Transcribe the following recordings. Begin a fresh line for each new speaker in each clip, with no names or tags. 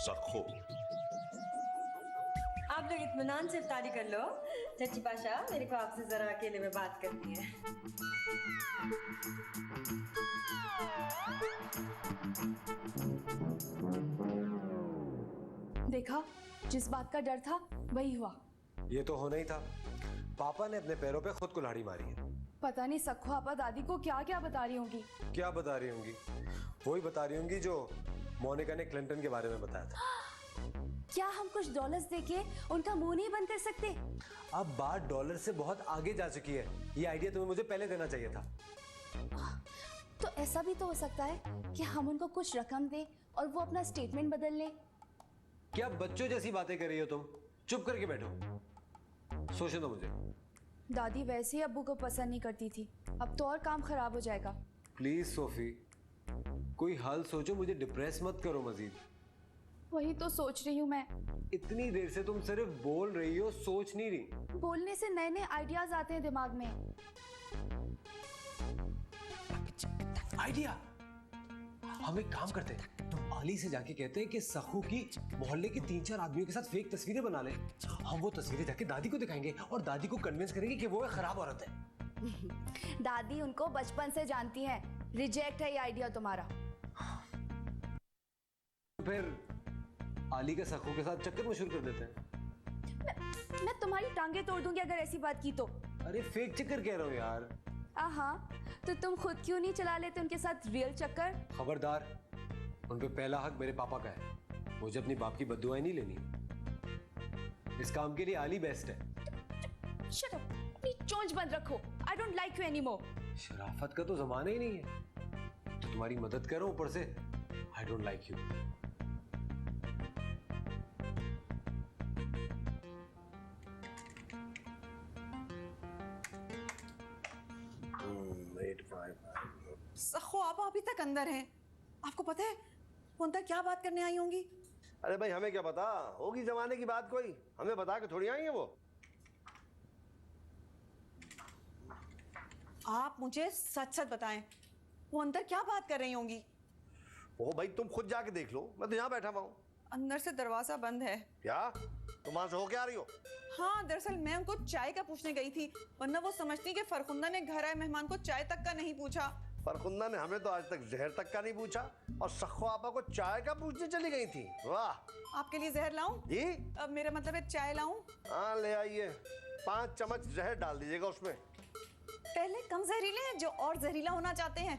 सखो।
आप लोग इत्मीनान से इफ्तारी कर लो। चची पाशा, मेरे को आपसे जरा अकेले में बात करनी है।
देखा, जिस बात का डर था वही हुआ।
ये तो होना ही था। पापा ने अपने पैरों पे खुद कुल्हाड़ी मारी है।
पता नहीं सखो आपा दादी को क्या क्या बता रही होंगी।
क्या बता रही होंगी? वही बता रही होंगी जो मोनिका ने क्लिंटन के बारे में बताया था।
क्या हम कुछ डॉलर्स देके उनका मुंह नहीं बंद कर सकते?
अब बात डॉलर से बहुत आगे जा चुकी है। ये आइडिया तुम्हें मुझे पहले देना चाहिए था।
तो ऐसा भी तो हो सकता है कि हम उनको कुछ रकम दें और वो अपना स्टेटमेंट बदल लें।
क्या बच्चों जैसी बातें कर रही हो तुम? चुप करके बैठो, सोचने दो मुझे।
दादी वैसे ही अब्बू को पसंद नहीं करती थी, अब तो और काम खराब हो जाएगा।
प्लीज सोफी, कोई हल सोचो, मुझे डिप्रेस मत करो मजीद।
वही तो सोच रही हूँ मैं।
इतनी देर से तुम सिर्फ बोल रही हो, सोच नहीं रही।
बोलने से नए नए आइडियाज आते हैं दिमाग में।
आइडिया? हम एक काम करते हैं, तुम आली से जाके कहते हैं कि सखू की मोहल्ले के 3-4 आदमियों के साथ फेक तस्वीरें बना ले। हम वो तस्वीरें जाके दादी को दिखाएंगे और दादी को कन्विंस करेंगे कि वो एक खराब औरत है।
दादी उनको बचपन से जानती हैं। रिजेक्ट है ये आइडिया तुम्हारा।
फिर आली का सखू के साथ चक्कर मशहूर कर देते हैं।
मैं तुम्हारी टांगे तोड़ दूंगी अगर ऐसी बात की तो।
अरे फेक चक्कर कह रहा हूँ यार।
आहा, तो तुम खुद क्यों नहीं चला लेते उनके साथ रियल चक्कर?
खबरदार, उन पे पहला हक मेरे पापा का है। मुझे अपनी बाप की बद्दुआएं नहीं लेनी। इस काम के लिए आली बेस्ट है।
शट अप, अपनी चोंच बंद रखो। I don't like you anymore.
शराफत का तो जमाना ही नहीं है। तो तुम्हारी मदद करो, ऊपर से आई डोंट लाइक यू।
सखो आप अभी तक अंदर हैं। आपको पता है वो अंदर क्या बात करने आई होंगी?
अरे भाई हमें क्या पता, होगी जमाने की बात कोई, हमें बता के थोड़ी आई है वो।
आप मुझे सच सच बताएं, वो अंदर क्या बात कर रही होंगी?
ओ भाई तुम खुद जाके देख लो, मैं तो यहाँ बैठा हुआ हूँ।
अंदर से दरवाजा बंद है।
क्या तुम वहां से होके आ रही हो?
हाँ, दरअसल मैं उनको चाय का पूछने गई थी, वरना वो समझती कि फरखुंदा ने घर आए मेहमान को चाय तक का नहीं पूछा।
फरखुंदा ने हमें तो आज तक जहर तक का नहीं पूछा, और सखो आपा को चाय का पूछने चली गई थी। वाह।
आपके लिए जहर लाऊं?
जी?
अब मेरा मतलब है चाय लाऊं?
हाँ ले आइए, 5 चम्मच जहर डाल दीजिएगा उसमें।
पहले कम जहरीले हैं जो और जहरीला होना चाहते हैं।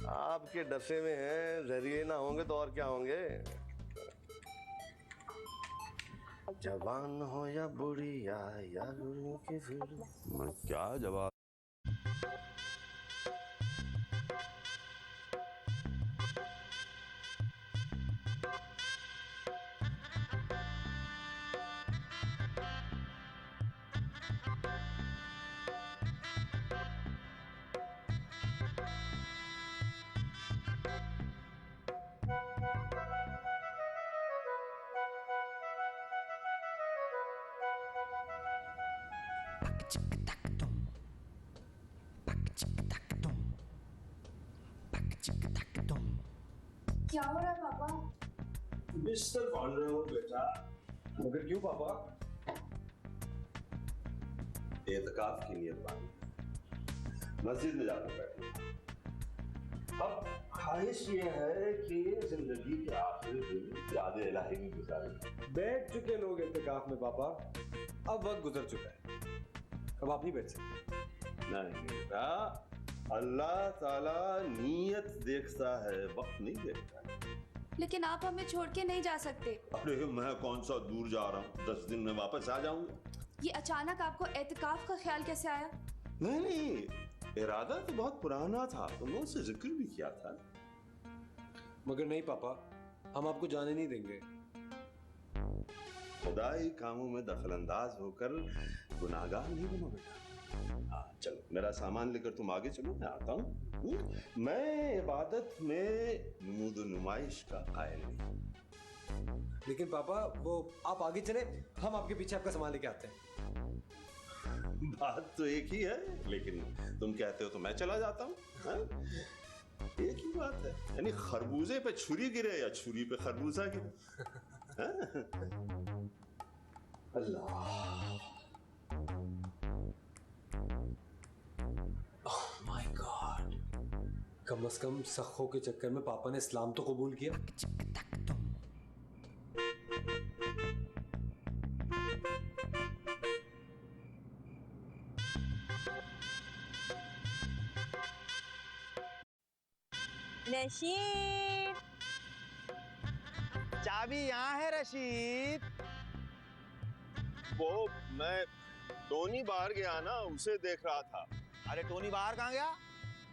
आपके डसे में हैं, जहरीले ना होंगे तो और क्या होंगे। जवान हो या बुढ़िया या गुरु के फिर
मैं क्या जवाब।
क्या हो रहा है पापा?
बिस्तर बांध रहे हो बेटा?
मगर क्यों पापा?
एतकाफ की नियत बांधी, मस्जिद में जाकर बैठे। अब ख्वाहिश ये है कि जिंदगी के आखिरी दिन याद इलाही में गुजारे।
बैठ चुके लोग इत्तेकाफ में पापा, अब वक्त गुजर चुका है, अब आप नहीं बैठ सकते।
नहीं बेटा, अल्लाह ताला नीयत देखता है, वक्त नहीं देखता।
लेकिन आप हमें छोड़ के नहीं जा सकते।
अरे मैं कौन सा दूर जा रहा हूँ, 10 दिन में वापस आ जाऊंगा।
ये अचानक आपको एतकाफ का ख्याल कैसे आया?
नहीं, इरादा तो बहुत पुराना था, तुमने उससे जिक्र भी किया था।
मगर नहीं पापा, हम आपको जाने नहीं देंगे।
खुदाई कामों में दखलंदाज होकर गुनाहगार नहीं बनो बेटा। हाँ चलो, मेरा सामान लेकर तुम आगे चलो, मैं आता हूँ। मैं इबादत में नमूद नुमाइश का कायल नहीं।
लेकिन पापा वो आप आगे चले, हम आपके पीछे आपका सामान लेके आते हैं।
बात तो एक ही है, लेकिन तुम कहते हो तो मैं चला जाता हूँ। एक ही बात है, यानी खरबूजे पे छुरी गिरे या छुरी पे खरबूजा गिरे। हाँ?
अल्लाह, ओह माय गॉड, कम से कम सखो के चक्कर में पापा ने इस्लाम तो कबूल किया।
रशीद,
चाबी यहाँ है रशीद।
वो मैं टोनी बाहर गया ना, उसे देख रहा था।
अरे टोनी बाहर कहाँ गया?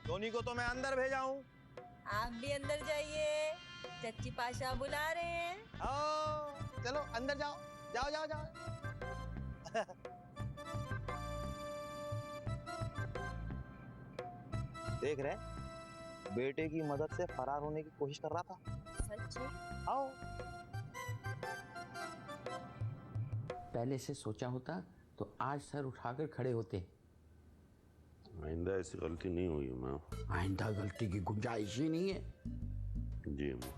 टोनी को तो मैं अंदर भेजा हूँ।
आप भी अंदर जाइए, चच्ची पाशा बुला रहे हैं।
आओ चलो अंदर जाओ, जाओ जाओ जाओ। देख रहे, बेटे की मदद से फरार होने की कोशिश कर रहा था।
सच है?
आओ।
पहले से सोचा होता तो आज सर उठाकर खड़े होते।
आइंदा ऐसी गलती नहीं हुई मैं।
आइंदा गलती की गुंजाइश ही नहीं है।
जी अम्मा।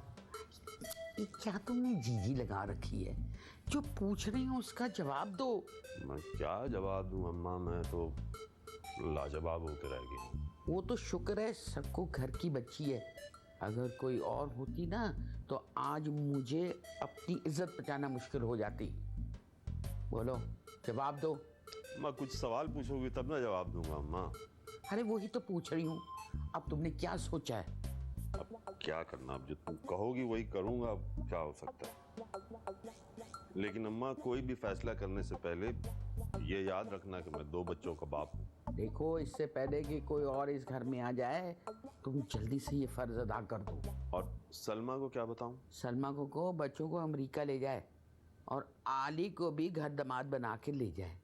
ये क्या तुमने जीजी लगा रखी है? जो पूछ रही हूँ उसका जवाब दो।
मैं क्या जवाब दूं अम्मा, मैं तो लाजवाब होकर रह गई।
वो तो शुक्र है सबको घर की बच्ची है, अगर कोई और होती ना तो आज मुझे अपनी इज्जत बचाना मुश्किल हो जाती। बोलो जवाब दो।
मैं कुछ सवाल पूछोगी तब ना जवाब दूंगा अम्मा।
अरे वही तो पूछ रही हूँ, अब तुमने क्या सोचा है?
अब क्या करना, अब जो तुम कहोगी वही करूंगा, अब क्या हो सकता है। लेकिन अम्मा कोई भी फैसला करने से पहले ये याद रखना कि मैं 2 बच्चों का बाप हूँ।
देखो इससे पहले कि कोई और इस घर में आ जाए तुम जल्दी से ये फर्ज अदा कर दो।
और सलमा को क्या बताऊं?
सलमा को कहो बच्चों को अमेरिका ले जाए और आली को भी घर दामाद बना के ले जाए,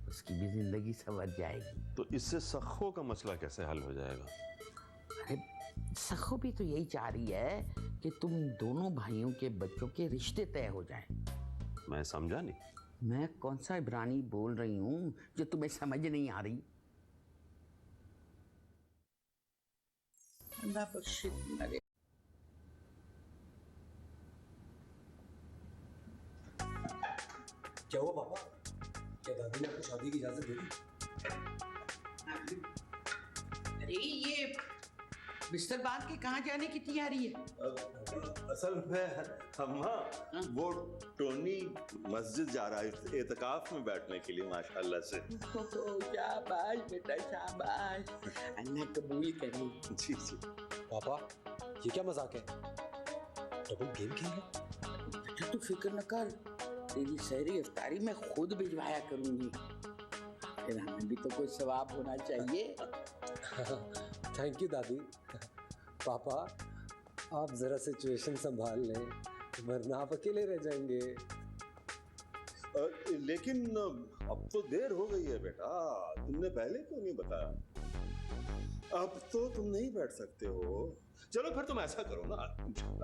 उसकी भी जिंदगी संवर जाएगी।
तो इससे सखो का मसला कैसे हल हो जाएगा?
अरे सखो भी तो यही चाह रही है कि तुम दोनों भाइयों के बच्चों के रिश्ते तय हो जाएं।
मैं समझा नहीं।
मैं कौन सा इब्रानी बोल रही हूँ जो तुम्हें समझ नहीं आ रही?
क्या हुआ पापा? क्या दादी ने आपको शादी की इजाजत दे दी?
अरे ये बिस्तर बांध के कहाँ जाने की तैयारी है?
असल में अम्मा, वो टोनी मस्जिद जा रहा है एतकाफ में बैठने के लिए, माशाल्लाह से।
शाबाश बेटा शाबाश, अल्लाह कबूल करे।
जी जी।
पापा ये क्या मजाक है? डबल गेम खेल रहे?
बेटा तू फिक्र न कर, तेरी सहरी इफ्तारी मैं खुद भिजवाया करूंगी, फिर हमें भी तो कोई सवाब होना चाहिए।
थैंक यू दादी। पापा आप जरा सिचुएशन संभाल लें, वरना आप अकेले रह जाएंगे।
लेकिन अब तो देर हो गई है बेटा, तुमने पहले क्यों नहीं बताया? अब तो तुम नहीं बैठ सकते हो। चलो फिर तुम ऐसा करो ना,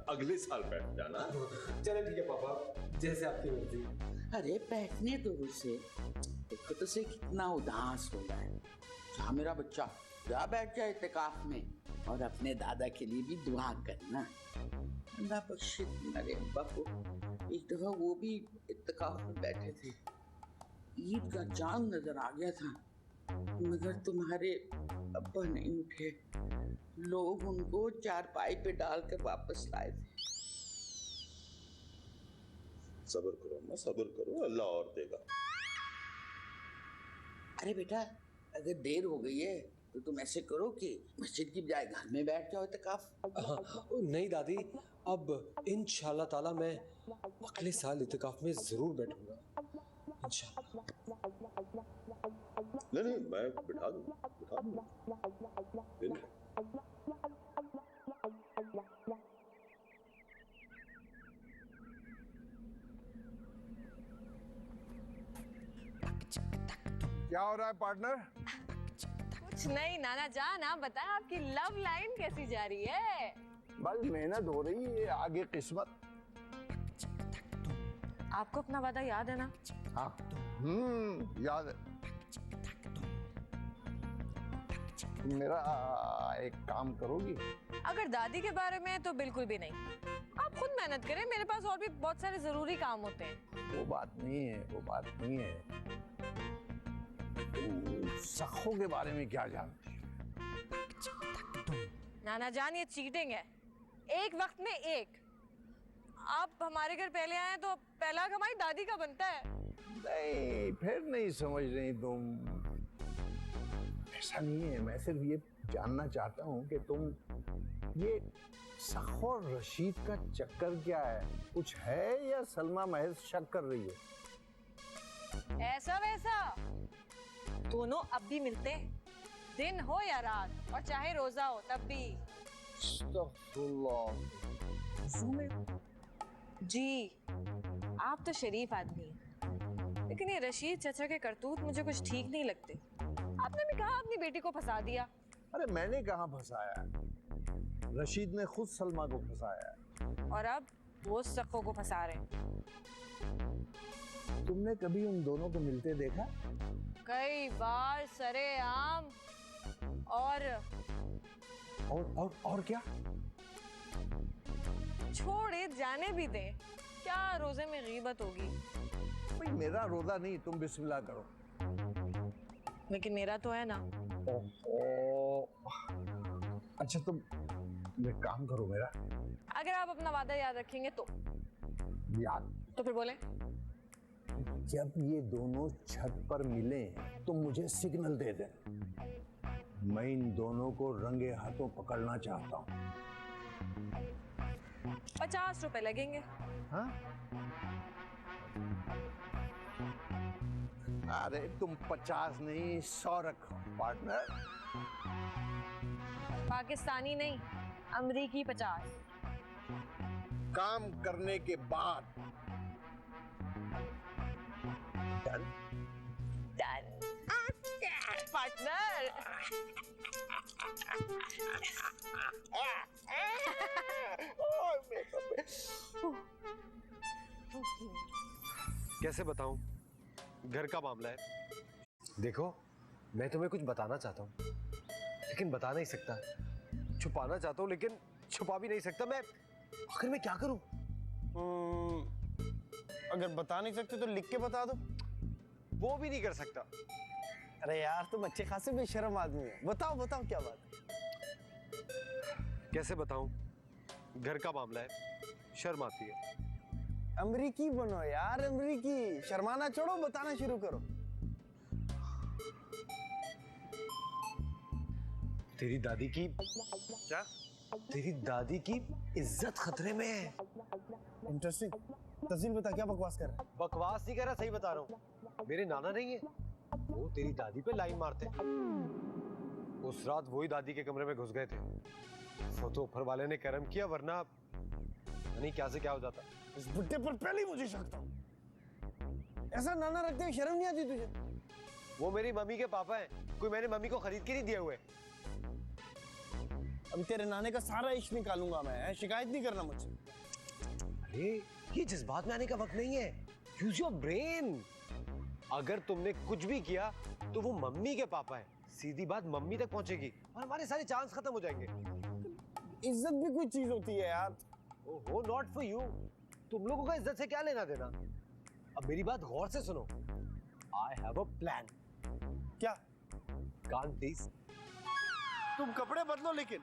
अगले साल बैठ जाना।
चलो ठीक है पापा, जैसे आपकी मर्जी।
अरे बैठने दो उसे, देखो तो से कितना उदास हो रहा है। जा मेरा बच्चा, जा बैठ जा इत्तेकाफ में, और अपने दादा के लिए भी दुआ करना। अल्लाह बख्शे तुम्हारे अब्बा को। एक दफा वो भी इत्तेकाफ में बैठे थे, ईद का चांद नजर आ गया था, मगर तुम्हारे अब्बा नहीं उठे। लोग उनको चारपाई पे डालकर वापस लाए थे।
सब्र करो अम्मा, सब्र करो, अल्लाह और देगा।
अरे बेटा अगर देर हो गई है तो तुम ऐसे करो कि मस्जिद की बजाय घर में बैठ जाओ इत्तेकाफ।
नहीं दादी, अब इंशाल्लाह ताला मैं अगले साल इत्तेकाफ में जरूर बैठूंगा, इंशाल्लाह।
नहीं मैं बिठा दूंगा।
क्या हो रहा है पार्टनर?
कुछ नहीं नाना जान, आप बताएं आपकी लव लाइन कैसी जा रही है?
बस मेहनत हो रही है, आगे किस्मत।
आपको अपना वादा याद है ना?
हाँ याद है। मेरा एक काम करोगी?
अगर दादी के बारे में तो बिल्कुल भी नहीं। आप खुद मेहनत करें, मेरे पास और भी बहुत सारे जरूरी काम होते हैं।
वो बात नहीं है, वो बात नहीं है। सखो के बारे में क्या जानती है?
नाना जान, ये चीटिंग है। एक वक्त में एक। आप हमारे घर पहले आए तो पहला हक हमारी दादी का बनता है।
नहीं, फिर नहीं समझ रही तुम। ऐसा नहीं है, मैं सिर्फ ये जानना चाहता हूँ कि तुम ये सखो और रशीद का चक्कर क्या है? कुछ है या सलमा महज शक कर रही है?
ऐसा वैसा दोनों अब भी मिलते हैं, दिन हो या रात, और चाहे रोजा हो तब भी। जी, आप तो शरीफ आदमी हैं, लेकिन ये रशीद चाचा के करतूत मुझे कुछ ठीक नहीं लगते। आपने भी कहा अपनी बेटी को फंसा दिया।
अरे मैंने कहाँ फंसाया? रशीद ने खुद सलमा को फंसाया है।
और अब वो सखो को फंसा रहे हैं।
तुमने कभी उन दोनों को मिलते देखा?
कई बार सरेआम। और
क्या?
छोड़े, जाने भी दे। क्या रोजे में गीबत होगी?
भाई मेरा रोजा नहीं, तुम बिस्मिल्लाह करो।
लेकिन मेरा तो है ना।
अच्छा तुम एक काम करो मेरा।
अगर आप अपना वादा याद रखेंगे तो।
याद?
तो फिर बोले।
जब ये दोनों छत पर मिले तो मुझे सिग्नल दे दे। मैं इन दोनों को रंगे हाथों पकड़ना चाहता हूँ।
50 रुपए लगेंगे।
हाँ? अरे तुम 50 नहीं 100 रखो पार्टनर।
पाकिस्तानी नहीं, अमरीकी 50।
काम करने के बाद। डन?
डन। पार्टनर।
कैसे बताऊं? घर का मामला है। देखो, मैं तुम्हें कुछ बताना चाहता हूँ, लेकिन बता नहीं सकता। छुपाना चाहता हूँ, लेकिन छुपा भी नहीं सकता। मैं आखिर मैं क्या करूँ?
अगर बता नहीं सकते तो लिख के बता दो।
वो भी नहीं कर सकता।
अरे यार, तुम अच्छे खासे बेशर्म आदमी हो। बताओ बताओ क्या बात है?
कैसे बताऊं? घर का मामला है, शर्म आती है।
अमरीकी बनो यार, अमरीकी। शर्माना छोड़ो, बताना शुरू करो।
तेरी दादी की
क्या?
तेरी दादी की इज्जत खतरे में है।
इंटरेस्टिंग। तफसील बता, क्या बकवास कर रहा है?
बकवास नहीं कर रहा, सही बता रहा हूँ। मेरे नाना नहीं है, वो तेरी दादी पे लाइन मारते। उस रात वही दादी के कमरे में घुस गए थे। वो तो ऊपर वाले ने करम किया, वरना नहीं क्या से क्या हो जाता।
इस बुट्टे पर पहले ही मुझे शक था। ऐसा नाना रखते हुए शर्म नहीं आती तुझे?
वो मेरी मम्मी के पापा हैं, कोई मैंने मम्मी को खरीद के नहीं दिए हुए।
अभी तेरे नाने का सारा इश्क निकालूंगा मैं। शिकायत नहीं करना मुझसे।
अरे ये जज्बात में आने का वक्त नहीं है। Use your brain. अगर तुमने कुछ भी किया तो वो मम्मी के पापा हैं, सीधी बात मम्मी तक पहुंचेगी और हमारे सारे चांस खत्म हो जाएंगे।
इज्जत भी कोई चीज होती है यार।
ओहो, नॉट फॉर यू। तुम लोगों का इज्जत से क्या लेना देना? अब मेरी बात गौर से सुनो। I have a plan.
क्या?
कान प्लीज।
तुम कपड़े बदलो लेकिन।